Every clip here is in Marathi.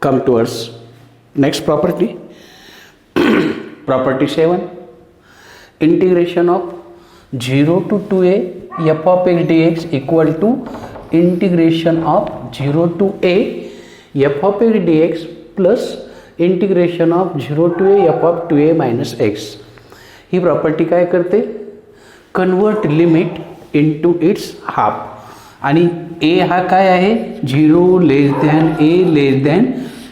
come towards next property. Property 7, integration of 0 to 2a f of x dx equal to integration of 0 to a f of x dx plus integration of 0 to a f of 2a minus x. ही प्रॉपर्टी काय करते, convert limit into its half आणि ए हा काय आहे 0 less than a less than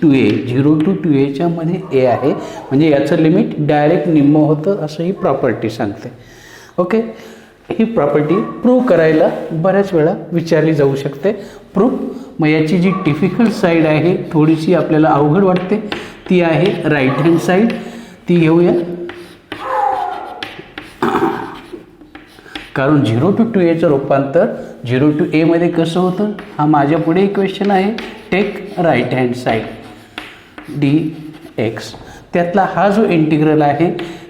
2a 0 to 2a मध्ये ए आहे म्हणजे याचं लिमिट डायरेक्ट निम्म होतं असं ही प्रॉपर्टी सांगते. ओके, ही प्रॉपर्टी प्रूव्ह करायला बऱ्याच वेळा विचारली जाऊ शकते. प्रूफ मग याची जी डिफिकल्ट साईड आहे थोडीशी आपल्याला अवघड वाटते ती आहे राईट हँड साईड. ती घेऊया कारण 0 to 2a रूपांतर 0 to a मध्ये कसं होतं हा माझ्या पुढे इक्वेशन आहे. Take right hand side dx, त्यातला हा जो इंटिग्रल आहे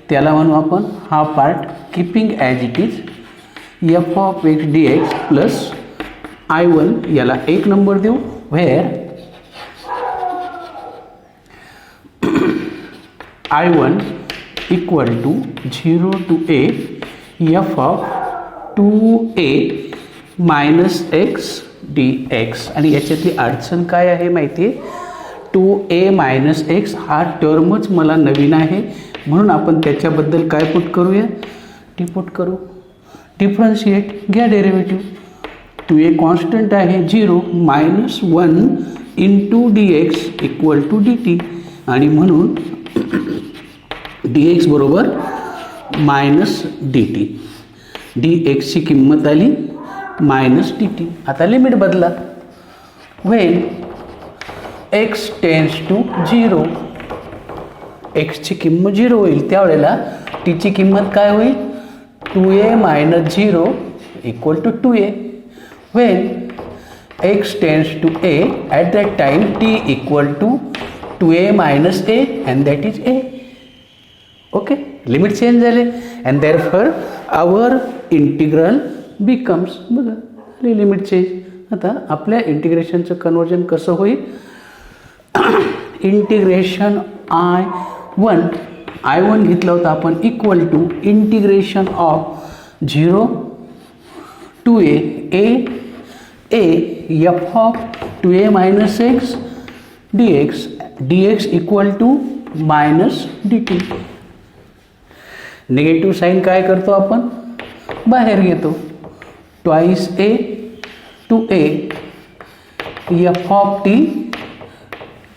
त्याला म्हणू आपण हा part keeping as it is f of x dx plus I1 याला 1 नंबर देऊ where I1 equal to 0 to a f of 2a minus x dx. आणि याच्यातली अडचण काय आहे माहिती आहे, 2a मायनस एक्स हा टर्मच मला नवीन आहे म्हणून आपण त्याच्याबद्दल काय पुट करूया, टी पुट करू. डिफरन्शिएट घ्या डेरिव्हेटिव्ह. 2a कॉन्स्टंट आहे 0 minus 1 into dx equal to dt आणि म्हणून dx बरोबर मायनस dt. dxची किंमत आली मायनस dt. आता लिमिट बदला. व्हेन x टेन्स टू 0 एक्सची किंमत 0 होईल त्यावेळेला टीची किंमत काय होईल 2a minus 0 equal to 2a. When x tends to a at that time t equal to 2a minus a and that is a. Okay, limit change झाले and therefore our integral becomes. बघा लिमिट चेंज. आता आपल्या इंटिग्रेशनचं कन्वर्जन कसं होईल, इंटिग्रेशन I1 घेतलं होतं आपण equal to integration of 0 to a f of 2a minus x dx equal to minus dt. Negative sign काय करतो आपण बाहेर घेतो. Twice a to a f of t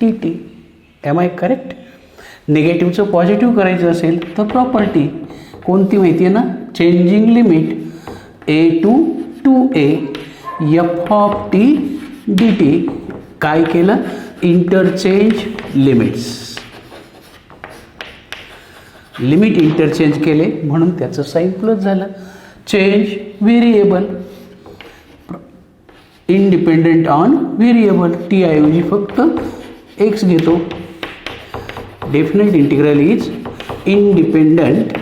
dt. Am I correct. निगेटिव्हचं पॉझिटिव्ह करायचं असेल तर प्रॉपर्टी कोणती माहिती आहे ना, changing limit a to 2a f of t dt. काय केलं, इंटरचेंज लिमिट्स. लिमिट इंटरचेंज केले म्हणून त्याचं साईन प्लस झालं. Change variable independent on variable. T ऐवजी फक्त एक्स घेतो. Definite integral is independent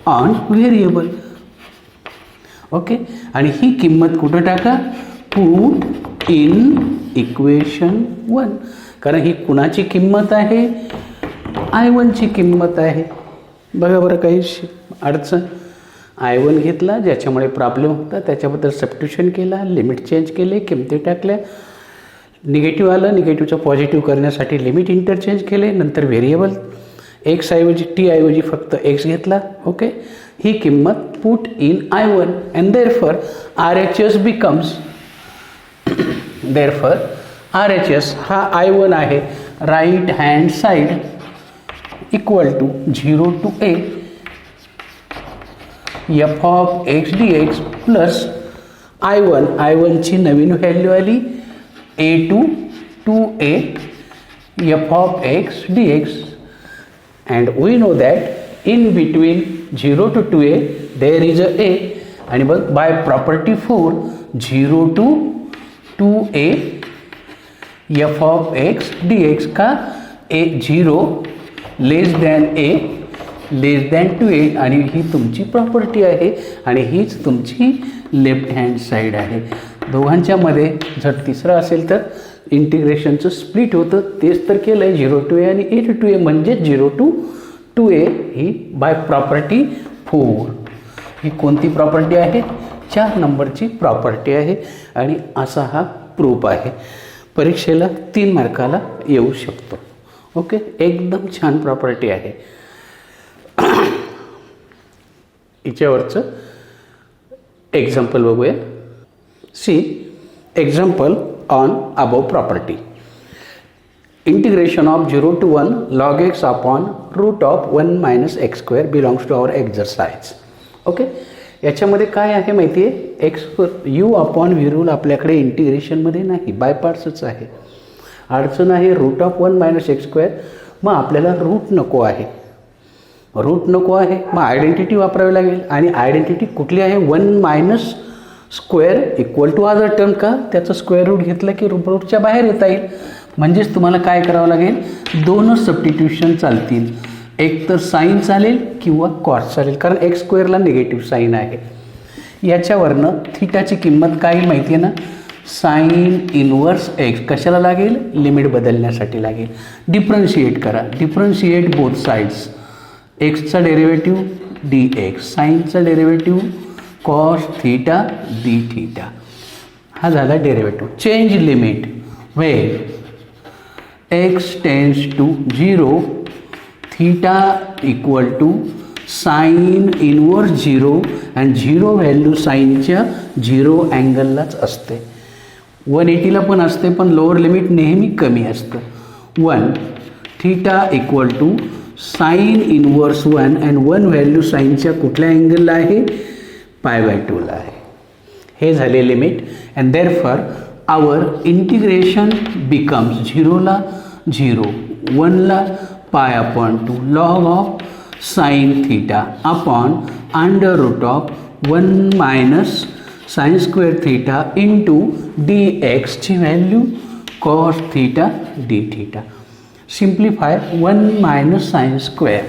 on variable. Okay, आणि ही किंमत कुठं टाका, पुट इन इक्वेशन 1. कारण ही कुणाची किंमत आहे, I1 ची किंमत आहे. बघा बरं काही अडचण. I1 घेतला ज्याच्यामुळे प्रॉब्लेम होता त्याच्याबद्दल सबस्टिट्यूशन केला, लिमिट चेंज केले, किमती टाकल्या. निगेटिव्ह आलं, निगेटिव्हचं पॉझिटिव्ह करण्यासाठी लिमिट इंटरचेंज केले. नंतर व्हेरिएबल एक्स ऐवजी टी ऐवजी फक्त एक्स घेतला. ओके, ही किंमत put in I1 and therefore RHS becomes. Therefore RHS हा I1 आहे right hand side equal to 0 to a f of x dx plus I1 ची नवीन व्हॅल्यू आली a to 2a f of x dx, and we know that in between 0 to 2a there is a आणि बघ by property 4 0 to 2a f of x dx का a 0 less than a less than 2a आणि ही तुमची प्रॉपर्टी आहे आणि हीच तुमची लेफ्ट हँड साईड आहे. दोघांच्या मध्ये जर तिसरा असेल तर इंटिग्रेशनचं स्प्लिट होतं तेच तर केलं आहे 0 to a आणि a to a म्हणजे 0 to 2a ही बाय प्रॉपर्टी 4. ही कोणती प्रॉपर्टी आहे? 4 नंबरची प्रॉपर्टी आहे आणि असा हा प्रूफ आहे. परीक्षेला 3 मार्काला येऊ शकतो. ओके, एकदम छान प्रॉपर्टी आहे. हिच्यावरचं एक्झाम्पल बघूया. See example on above property. Integration of 0 to 1 log x upon root of 1 minus x square belongs to our exercise. Okay, याच्यामध्ये काय आहे माहिती आहे? X u upon v rule आपल्याकडे इंटिग्रेशनमध्ये नाही, बाय पार्ट्सच आहे. अडचण आहे root of 1 minus x square. मग आपल्याला रूट नको आहे, मग आयडेंटिटी वापरावी लागेल. आणि आयडेंटिटी कुठली आहे? 1 minus square equal to other term. का? त्याचं स्क्वेअर रूट घेतलं की रूटच्या बाहेर येता येईल. म्हणजेच तुम्हाला काय करावं लागेल? 2च सबस्टिट्यूशन चालतील. एक तर साईन चालेल किंवा कॉस चालेल, कारण एक्स स्क्वेअरला निगेटिव्ह साईन आहे. याच्यावरनं थीटाची किंमत काय माहिती आहे ना? Sine inverse x. कशाला लागेल? लिमिट बदलण्यासाठी लागेल. डिफरन्शिएट करा, डिफरन्शिएट बोथ साईड्स. एक्सचा डेरिव्हेटिव्ह डी एक्स, साईनचा derivative cos theta d theta. हा झाला derivative. Change limit when x tends to 0 theta equal to sine inverse 0 and 0 value साईनच्या 0 अँगललाच असते. 180ला पण असते, पण लोअर लिमिट नेहमी कमी असतं. 1 theta equal to sine inverse 1 and 1 value साईनच्या कुठल्या अँगलला आहे? π/2ला आहे. हे झाले limit. And therefore our integration becomes 0ला 0, 1ला π/2 log of sine theta upon under root of 1 minus sine square theta into d एक्सची value cos theta d theta. Simplify 1 minus sine square,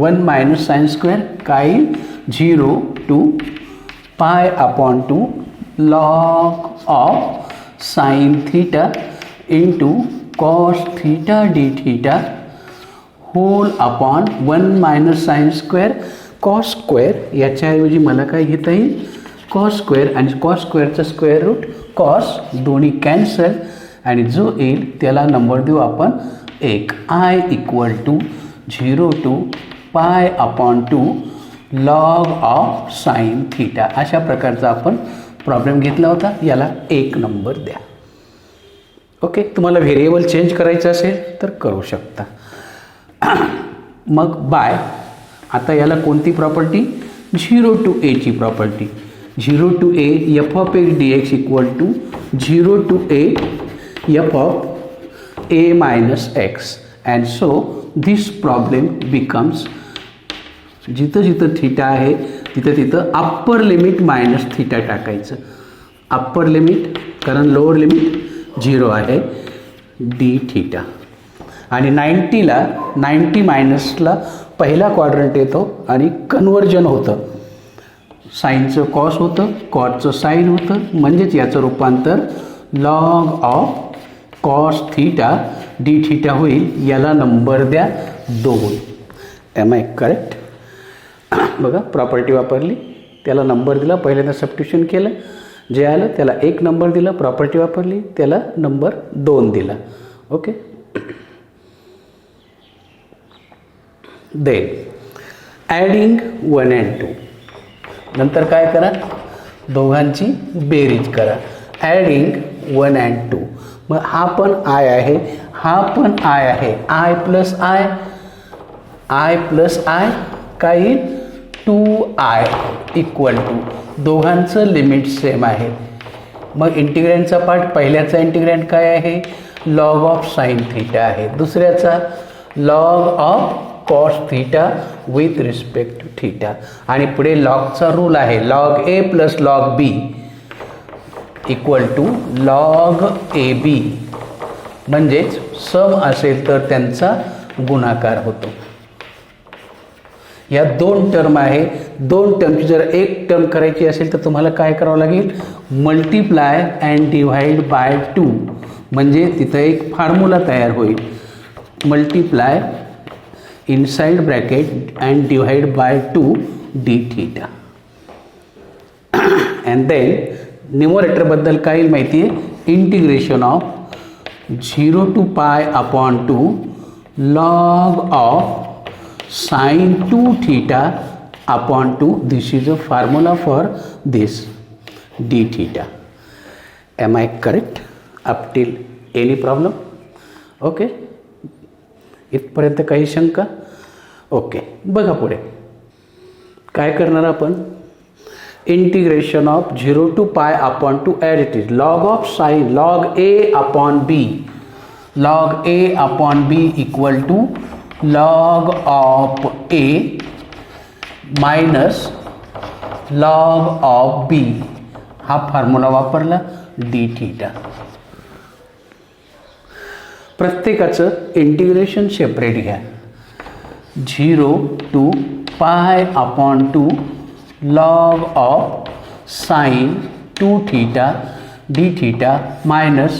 1 minus sine square काय? 0 to π/2 log of sine theta into cos theta d theta whole upon 1 minus sine square cos square. याच्याऐवजी मला काय घेता येईल? कॉस स्क्वेअर, आणि कॉस स्क्वेअरचा स्क्वेअर रूट कॉस, दोन्ही कॅन्सल, आणि जो येईल त्याला नंबर देऊ आपण 1. I equal to 0 to π/2 log of sine theta. अशा प्रकारचा आपण प्रॉब्लेम घेतला होता. याला 1 नंबर द्या. ओके, तुम्हाला व्हेरिएबल चेंज करायचं असेल तर करू शकता. मग बाय आता याला कोणती प्रॉपर्टी? 0 to a ची property. 0 to a f of x d x equal to 0 to a f of a minus x. And so this problem becomes, जिथं जिथं थीटा आहे तिथं तिथं अप्पर लिमिट मायनस थीटा टाकायचं. अप्पर लिमिट, कारण लोअर लिमिट 0 आहे, डी थीटा. आणि 90 मायनसला पहिला क्वाड्रंट येतो आणि कन्वर्जन होतं. साईनचं कॉस होतं, कॉसचं साईन होतं, म्हणजेच याचं रूपांतर log of cos theta d theta होईल. याला नंबर द्या 2. Am I correct? बघा, प्रॉपर्टी वापरली, त्याला नंबर दिला, पहिल्यांदा सबस्टिट्यूशन केलं, जे आलं त्याला 1 नंबर दिला. प्रॉपर्टी वापरली, त्याला नंबर 2 दिला. Okay, then adding 1 and 2. नंतर काय करा? दोघांची बेरीज करा. Adding 1 and 2. मग हा पण आय आहे, हा पण आय आहे. I plus I, I plus I काय येईल? 2i इक्वल टू, दोघांचं लिमिट सेम आहे. मग इंटिग्रँडचा पार्ट, पहिल्याचा इंटिग्रँड काय आहे? लॉग ऑफ साईन थीटा आहे. दुसऱ्याचा log of cos theta with respect to theta. आणि पुढे लॉगचा रूल आहे, log a plus log b equal to log a b. म्हणजेच सम असेल तर त्यांचा गुणाकार होतो. या 2 टर्म आहे दोन टर्मची जर एक टर्म करायची असेल तर तुम्हाला काय करावं लागेल, मल्टिप्लाय अँड डिव्हाइड बाय 2, म्हणजे तिथं एक फॉर्म्युला तयार होईल. Multiply inside bracket and divide by 2 d theta. And then न्यूमरेटरबद्दल काय येईल माहिती आहे, integration of 0 to pi upon 2 log of sine 2 theta upon 2. This is a formula for this d theta. Am I correct up till any problem? Okay, इथपर्यंत काही शंका? ओके, बघा पुढे काय करणार आपण. Integration of 0 to pi upon 2 as it is log of sine log a upon b. Log a upon b equal to log of a minus log of b. हा फॉर्म्युला वापरला डी थीटा. प्रत्येकाचं इंटिग्रेशन सेपरेट घ्या. 0 to pi upon 2 log of sin 2 theta d theta minus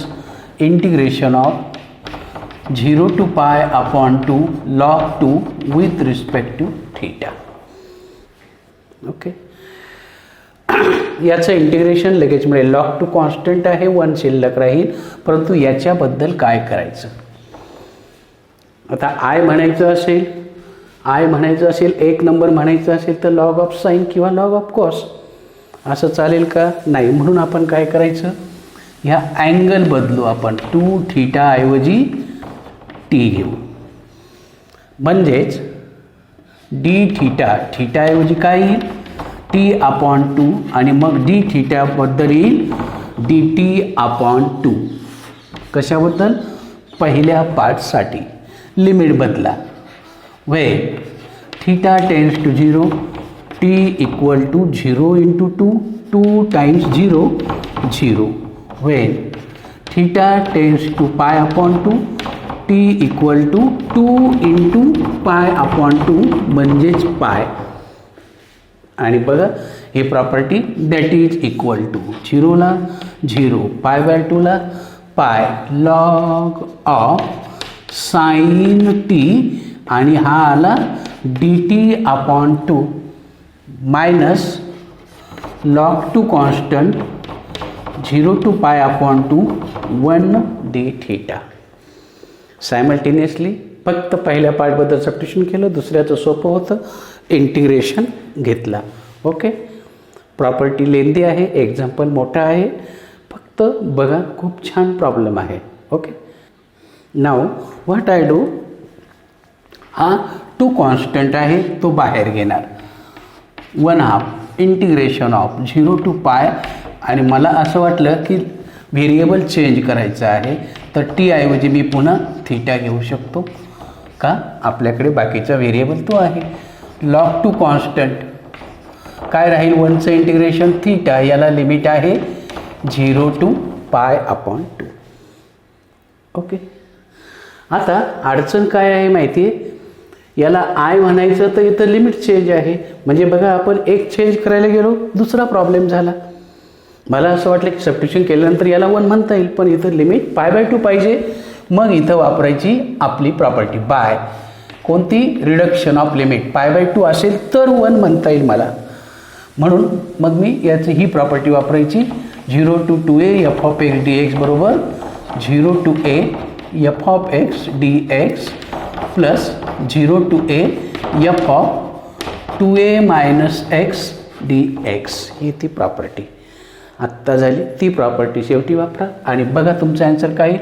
integration of 0 to pi upon 2 log 2 with respect to theta. Okay, याचं इंटिग्रेशन लगेच मिळेल. log 2 कॉन्स्टंट आहे, 1 शिल्लक राहील, परंतु याच्याबद्दल काय करायचं. आता आय म्हणायचं असेल एक नंबर म्हणायचं असेल तर लॉग ऑफ साईन किंवा लॉग ऑफ कॉस असं चालेल का? नाही. म्हणून आपण काय करायचं, ह्या अँगल बदलू आपण. 2 थीटा ऐवजी टी घेऊ. म्हणजेच डी थीटा ऐवजी काय येईल, टी अपॉन 2 आणि मग डी थीटाबद्दल येईल डी टी अपॉन 2. कशाबद्दल? पहिल्या पार्टसाठी. लिमिट बदला. When theta tends to 0 t equal to 0 into 2 times 0 0. When theta tends to pi upon 2 t equal to 2 into pi upon 2 म्हणजेच पाय. आणि बघा ही property that is equal to 0ला 0 पाय बाय 2ला पाय लॉग ऑफ साइन टी आणि हा आला D T upon 2 minus log 2 constant 0 to pi upon 2 1 D theta. Simultaneously फक्त पहिल्या पार्टबद्दल सबस्टिट्यूशन केलं, दुसऱ्याचं सोपं होतं, इंटिग्रेशन घेतला. ओके, प्रॉपर्टी लेंदी आहे, एक्झाम्पल मोठा आहे, फक्त बघा खूप छान प्रॉब्लेम आहे. Okay, now what I do, हा 2 कॉन्स्टंट आहे तो बाहेर घेणार. 1/2 इंटिग्रेशन ऑफ 0 to पाय. आणि मला असं वाटलं की व्हेरिएबल चेंज करायचं आहे तर टी ऐवजी मी पुन्हा थीटा घेऊ शकतो का, आपल्याकडे बाकीचा व्हेरिएबल तो आहे. लॉग 2 कॉन्स्टंट काय राहील, 1चं इंटिग्रेशन थीटा, याला लिमिट आहे 0 to पाय अपॉन 2. ओके, आता अडचण काय आहे माहिती आहे, याला आय म्हणायचं तर इथं लिमिट चेंज आहे. म्हणजे बघा आपण एक चेंज करायला गेलो, दुसरा प्रॉब्लेम झाला. मला असं वाटलं की सबस्टिट्यूशन केल्यानंतर याला 1 म्हणता येईल, पण इथं लिमिट पाय बाय 2 पाहिजे. मग इथं वापरायची आपली प्रॉपर्टी बाय. कोणती? Reduction of limit. Pi by 2 असेल तर 1 म्हणता येईल मला. म्हणून मग मी याची ही प्रॉपर्टी वापरायची. 0 to 2a f of x d x बरोबर 0 to a f of x d x plus 0 to a f of 2a minus x d x. ही ती प्रॉपर्टी आत्ता झाली. ती प्रॉपर्टी शेवटी वापरा आणि बघा तुमचा आन्सर काय येईल.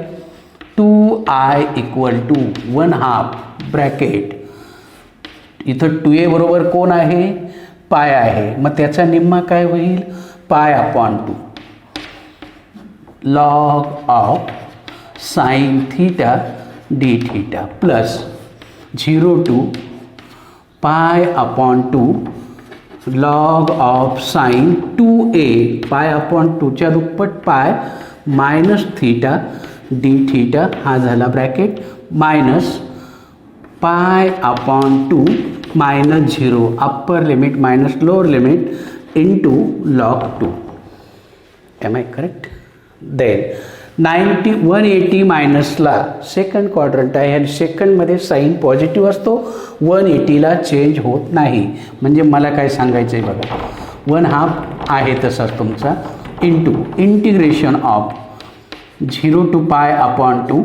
2i equal to 1/2 bracket. इथं 2a बरोबर कोण आहे, पाय आहे, मग त्याचा निम्मा काय होईल, पाय upon 2 log of sine theta d theta plus 0 to pi upon 2 log of sign 2a pi upon 2च्या दुप्पट pi minus theta d theta हा झाला bracket minus pi upon 2 minus 0 upper limit minus lower limit into log 2. Am I correct? Then 180 मायनसला सेकंड क्वाड्रंट आहे आणि सेकंडमध्ये साईन पॉझिटिव्ह असतो, 180ला चेंज होत नाही. म्हणजे मला काय सांगायचं आहे बघा, 1/2 आहे तसाच तुमचा into integration of 0 to pi upon 2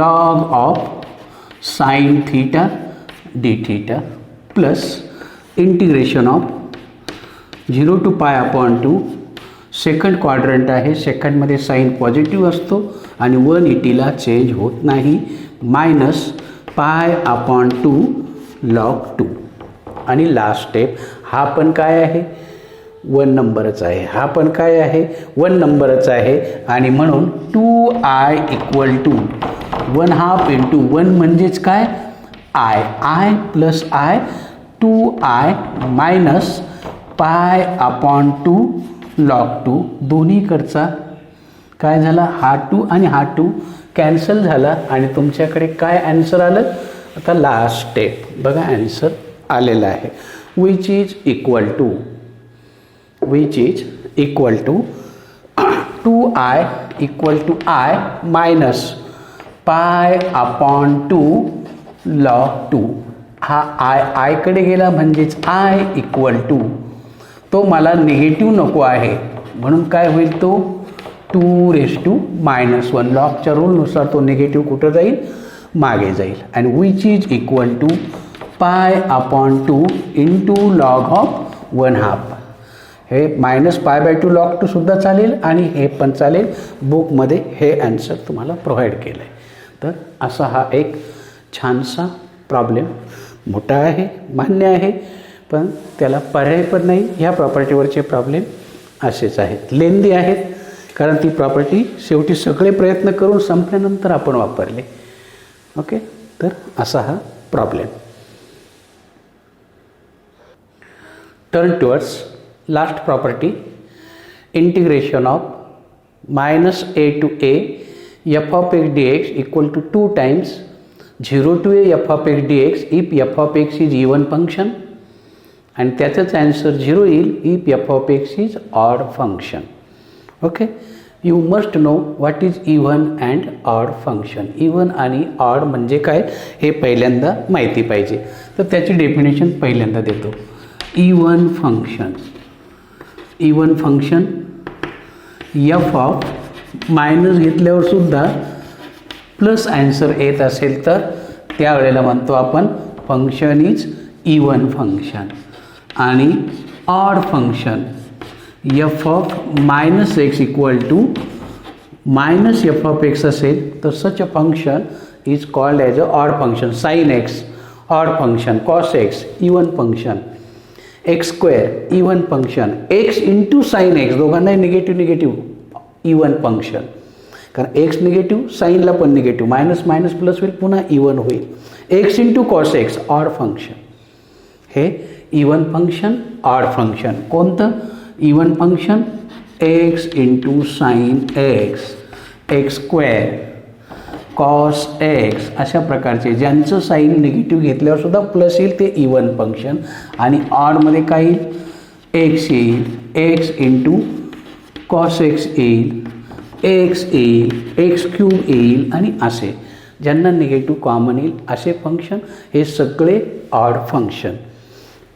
log of sin theta d theta plus integration of 0 to pi upon 2 second quadrant आहे, सेकंडमध्ये साईन पॉझिटिव्ह असतो आणि 180ला चेंज होत नाही, मायनस पाय अपॉन 2 लॉग 2. आणि लास्ट स्टेप, हा पण काय आहे 1 नंबरच आहे, हा पण काय आहे 1 नंबरच आहे आणि म्हणून 2i इक्वल टू 1/2 इंटू 1 म्हणजेच काय i plus i 2i minus pi upon 2 log 2. दोन्हीकडचा काय झाला, हा 2 आणि हा 2 कॅन्सल झाला आणि तुमच्याकडे काय ॲन्सर आलं. आता लास्ट स्टेप बघा, ॲन्सर आलेला आहे which is equal to 2i equal to i minus pi upon 2 log 2. हा आयकडे गेला म्हणजेच i इक्वल टू, तो मला निगेटिव्ह नको आहे म्हणून काय होईल, तो 2⁻⁻1 लॉगच्या रूलनुसार तो निगेटिव्ह कुठं जाईल, मागे जाईल. आणि which is equal to pi upon 2 into log of 1/2. हे -π/2 log 2 सुद्धा चालेल आणि हे पण चालेल. बुकमध्ये हे ॲन्सर तुम्हाला प्रोव्हाइड केलं आहे. तर असा हा एक छानसा प्रॉब्लेम, मोठा आहे मान्य आहे, पण त्याला पर्याय पण नाही. ह्या प्रॉपर्टीवरचे प्रॉब्लेम असेच आहेत, लेंदी आहेत, कारण ती प्रॉपर्टी शेवटी सगळे प्रयत्न करून संपल्यानंतर आपण वापरले. ओके, तर असा हा problem. Turn towards last property, integration of -a to a f of x dx equal to 2 times 0 to a f of x dx if f of x is even function, आणि त्याचाच ॲन्सर 0 येईल if f of x is odd function. Okay, you must know what is even and odd function. Even आणि ऑड म्हणजे काय हे पहिल्यांदा माहिती पाहिजे, तर त्याची डेफिनेशन पहिल्यांदा देतो. Even function f of minus घेतल्यावर सुद्धा प्लस ॲन्सर येत असेल तर त्यावेळेला म्हणतो आपण फंक्शन इज इव्हन फंक्शन. आणि odd function f of -x equal to -f of x असेल तर such a function is called as a odd function. Sine x odd function, cos x even function, x² even function, x into sine x दोघांनाही निगेटिव्ह इव्हन फंक्शन, कारण x निगेटिव्ह साईनला पण निगेटिव्ह, मायनस मायनस प्लस होईल पुन्हा इव्हन होईल. x into cos x odd function. हे इव्हन फंक्शन ऑड फंक्शन. कोणतं even function, x into sine x, x² cos x अशा प्रकारचे ज्यांचं साईन निगेटिव्ह घेतल्यावर सुद्धा प्लस येईल ते इव्हन फंक्शन. आणि ऑडमध्ये काय येईल, x येईल, x इंटू कॉस x येईल, x येईल, x³ येईल आणि असे ज्यांना निगेटिव्ह कॉमन येईल असे फंक्शन. हे सगळे ऑड फंक्शन.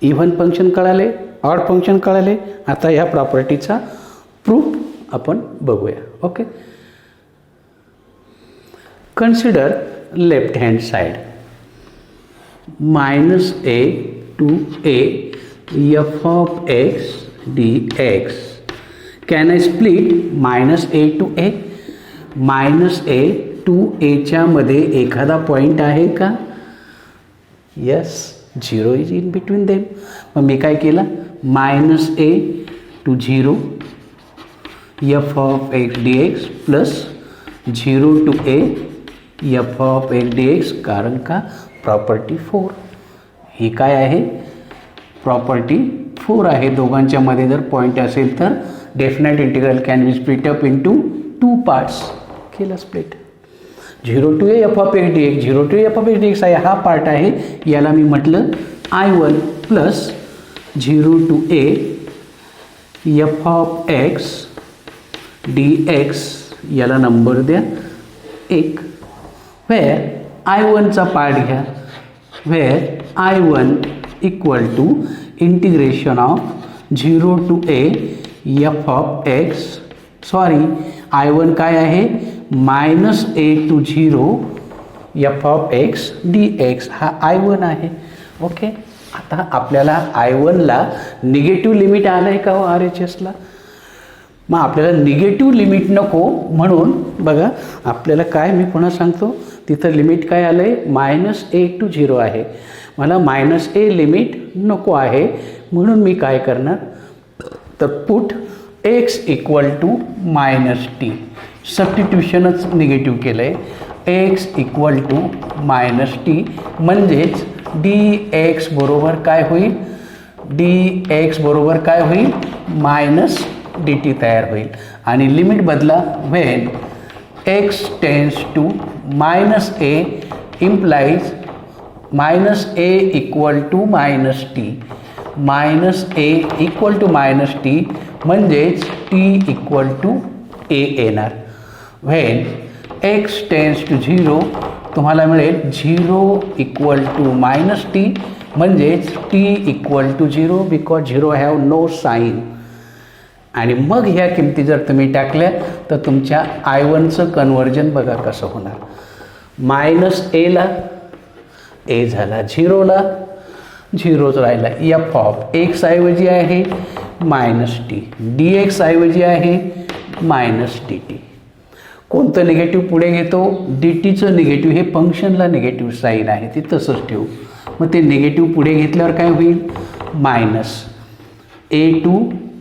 इव्हन फंक्शन कळाले, ऑड फंक्शन कळाले. आता ह्या प्रॉपर्टीचा प्रूफ आपण बघूया. Okay, consider left hand side -a to a f of x dx. Can I split -a to a? -a to a च्या मध्ये एखादा पॉईंट आहे का? Yes, 0 is in between them. मग मी काय केलं, -a to 0 f of x dx plus 0 to a f of x dx. कारण का प्रॉपर्टी 4 ही काय आहे, प्रॉपर्टी 4 आहे. दोघांच्या मध्ये जर पॉईंट असेल तर definite integral can be split up into 2 parts. केलं split. Zero to a f of x d x, zero to f of x d x आहे हा पार्ट आहे, याला मी म्हटलं I1 plus zero to a f of x d x, याला नंबर द्या 1. वेअर I1चा पार्ट घ्या, where I1 equal to integration of zero to a f of x, sorry I1 काय आहे minus a to zero f of x d x, हा I1 आहे. ओके, आता आपल्याला I1ला निगेटिव्ह लिमिट आलं आहे का हो RHSला? मग आपल्याला निगेटिव्ह लिमिट नको म्हणून बघा आपल्याला काय, मी पुन्हा सांगतो, तिथं लिमिट काय आलं आहे मायनस ए टू झिरो आहे. मला मायनस ए लिमिट नको आहे म्हणून मी काय करणार तर put x equal to minus t, सबस्टिट्यूशनच निगेटिव्ह केलं आहे, x equal to minus t म्हणजेच डी एक्स बरोबर काय होईल, डी एक्स बरोबर काय होईल मायनस डी टी तयार होईल. आणि लिमिट बदला, when x tends to minus a implies minus a equal to minus t, minus a equal to minus t म्हणजेच टी इक्वल टू ए येणार. When x tends to zero तुम्हाला मिळेल zero equal to minus t म्हणजेच t equal to zero, because zero have no sign. आणि मग ह्या किमती जर तुम्ही टाकल्या तर तुमच्या I1चं कन्व्हर्जन बघा कसं होणार. मायनस एला ए झाला, झिरोला झिरोच राहिला, एफ ऑफ एक्स ऐवजी आहे मायनस टी, डी एक्स ऐवजी आहे मायनस डी टी. कोणतं निगेटिव्ह पुढे घेतो, डी टीचं निगेटिव्ह, हे फंक्शनला निगेटिव्ह साईन आहे ते तसंच ठेवू. मग ते निगेटिव्ह पुढे घेतल्यावर काय होईल minus a to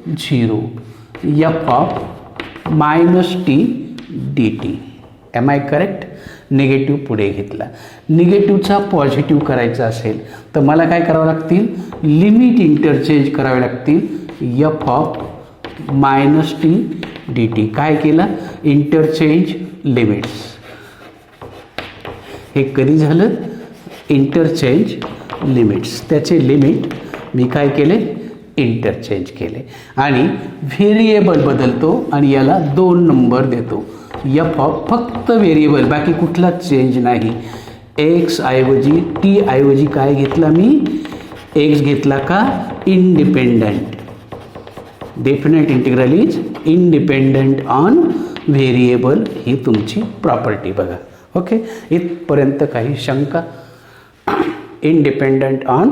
zero f of minus t d t. Am I correct? Negative पुढे घेतला. निगेटिव्हचा पॉझिटिव्ह करायचा असेल तर मला काय करावं लागतील, लिमिट इंटरचेंज करावे लागतील F of minus t d T. काय केलं, इंटरचेंज लिमिट्स. हे कधी झालं, इंटरचेंज लिमिट्स, त्याचे लिमिट मी काय केले इंटरचेंज केले. आणि व्हेरिएबल बदलतो आणि याला 2 नंबर देतो. एफ ऑफ फक्त व्हेरिएबल, बाकी कुठलाच चेंज नाही. एक्स ऐवजी टी ऐवजी काय घेतला मी, एक्स घेतला का independent. Definite integral is independent on variable, ही तुमची प्रॉपर्टी बघा. ओके, इथपर्यंत काही शंका? इंडिपेंडंट ऑन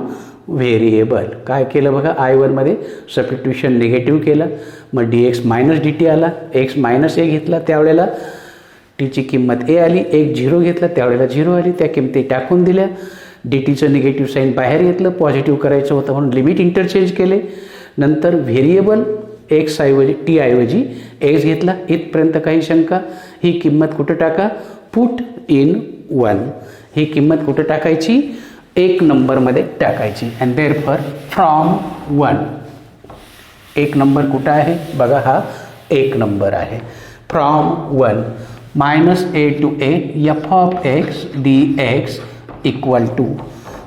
व्हेरिएबल काय केलं बघा, I1मध्ये सबस्टिट्यूशन निगेटिव्ह केलं, मग D x minus D T आला, एक्स मायनस ए घेतला त्यावेळेला टीची किंमत ए आली, एक झिरो घेतला त्यावेळेला झिरो आली, त्या किमती टाकून दिल्या. डी टीचं निगेटिव्ह साईन बाहेर घेतलं, पॉझिटिव्ह करायचं होतं म्हणून लिमिट इंटरचेंज केले. नंतर व्हेरिएबल एक्स ऐवजी टी ऐवजी एक्स घेतला. इथपर्यंत काही शंका? ही किंमत कुठं टाका, पुट इन 1. ही किंमत कुठं टाकायची, 1 नंबरमध्ये टाकायची. अँड देअरफॉर फ्रॉम 1, 1 नंबर कुठं आहे बघा, हा 1 नंबर आहे. From 1 minus a to a f of x d x equal to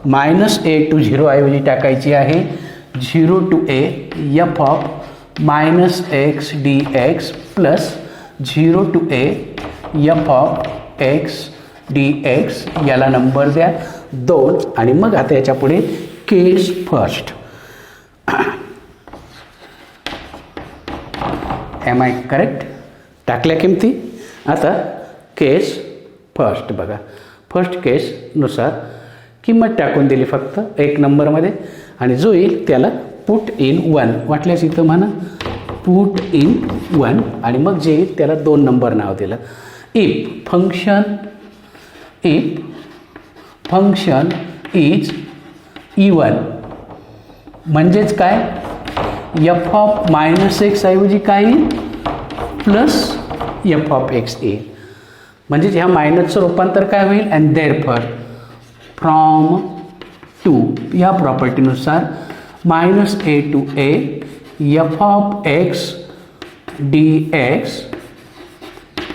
minus a to zero ऐवजी टाकायची आहे zero to a f of minus x d x plus zero to a f of x d x, याला नंबर द्या 2. आणि मग आता याच्या पुढे case first. Am I correct? टाकल्या किमती. आता केस फर्स्ट बघा, फर्स्ट केसनुसार किंमत टाकून दिली फक्त 1 नंबरमध्ये, आणि जो येईल त्याला पुट इन 1. वाटल्यास इथं म्हणा पुट इन 1, आणि मग जे येईल त्याला 2 नंबर नाव दिलं. इफ फंक्शन इज इवन म्हणजेच काय, एफ ऑफ मायनस एक्स ऐवजी काय येईल प्लस एफ ऑफ एक्स येईल. म्हणजेच ह्या मायनसचं रूपांतर काय होईल, अँड देअरफॉर फ्रॉम 2 या प्रॉपर्टीनुसार minus a to a f of x d x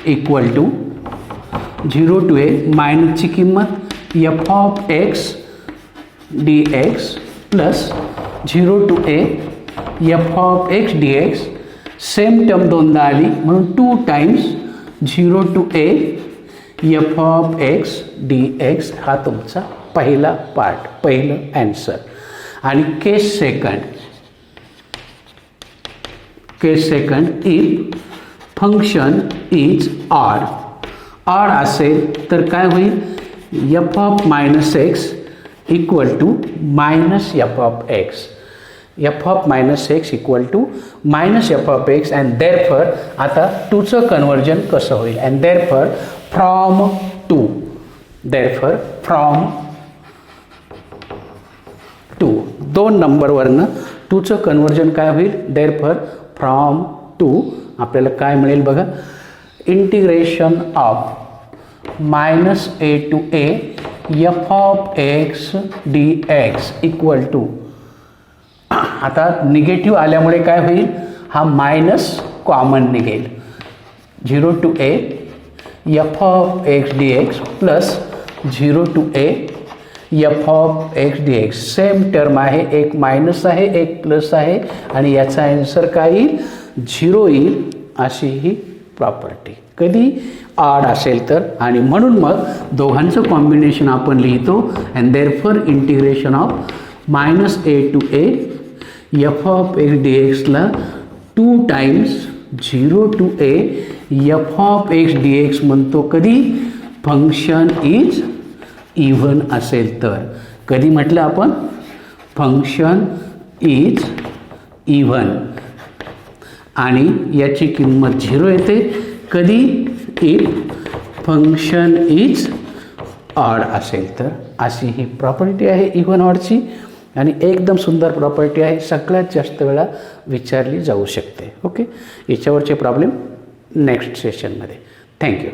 equal to 0 to a मायनसची किंमत f of x d x plus 0 to a f of x d x, same term दोनदा आली म्हणून 2 times 0 to a f of x d x हा तुमचा पहिला पार्ट, पहिलं ॲन्सर. आणि case second if function is odd असेल तर काय होईल, f of minus x equal to minus f of x, f of minus x equal to minus f of x. And therefore आता टूचं कन्वर्जन कसं होईल, अँड देअरफॉर फ्रॉम टू, 2 नंबरवरनं टूचं कन्वर्जन काय होईल, देअरफॉर फ्रॉम टू आपल्याला काय मिळेल बघा, integration of minus a to a f of x d x equal to, आता निगेटिव्ह आल्यामुळे काय होईल, हा मायनस कॉमन निघेल, 0 to a f of x d x plus 0 to a f of x d x, same term आहे, एक मायनस आहे एक प्लस आहे आणि याचा आन्सर काय येईल, 0 येईल. अशी ही प्रॉपर्टी कधी ऑड असेल तर, आणि म्हणून मग दोघांचं कॉम्बिनेशन आपण लिहितो. And therefore integration of minus a to a f of x d एक्सला 2 times 0 to a f of x d x म्हणतो कधी, फंक्शन इज इव्हन असेल तर. कधी म्हटलं आपण, फंक्शन इज इव्हन आणि याची किंमत 0 येते. कधी, इफ फंक्शन इज ऑड असेल तर. अशी ही प्रॉपर्टी आहे इव्हन ऑडची आणि एकदम सुंदर प्रॉपर्टी आहे, सगळ्यात जास्त वेळा विचारली जाऊ शकते. ओके, याच्यावरचे प्रॉब्लेम नेक्स्ट सेशनमध्ये. थँक्यू.